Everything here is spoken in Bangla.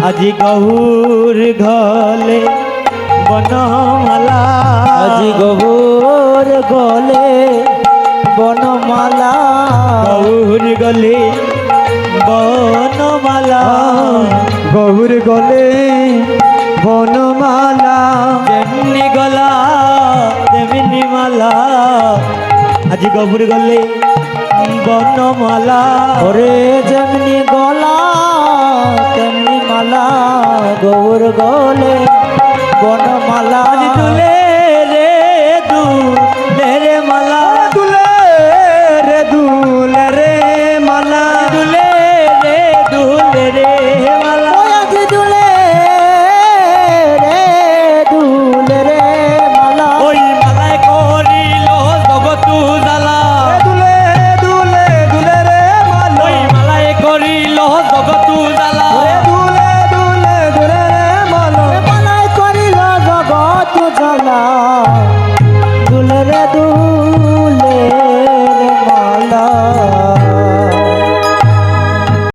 আজি গৌর ঘলে বনমালা, আজি গৌর গলে বনমালা, গৌর গলে বনমালা, গৌর গলে বনমালা, যেমনি গলা তেমনি মালা, আজি গৌর গলে বনমালা। ওরে যেমনি গলা তেমনি মালা, গৌর গলে বনমালা। আজি দুলে রে দুলে রে মালা, দুলে রে দুলে রে মালা, দুলে রে দুলে রে মালা, আজি দুলে রে দুলে রে মালা, ওই মালায় করিল জগতু জ্বালা, দুলে দুলে দুলে রে মালা, ওই মালায় করিল জগতু জ্বালা, দুলে দুলে দুলে রে মালা, মালাই করিল জগৎ জ্বালা।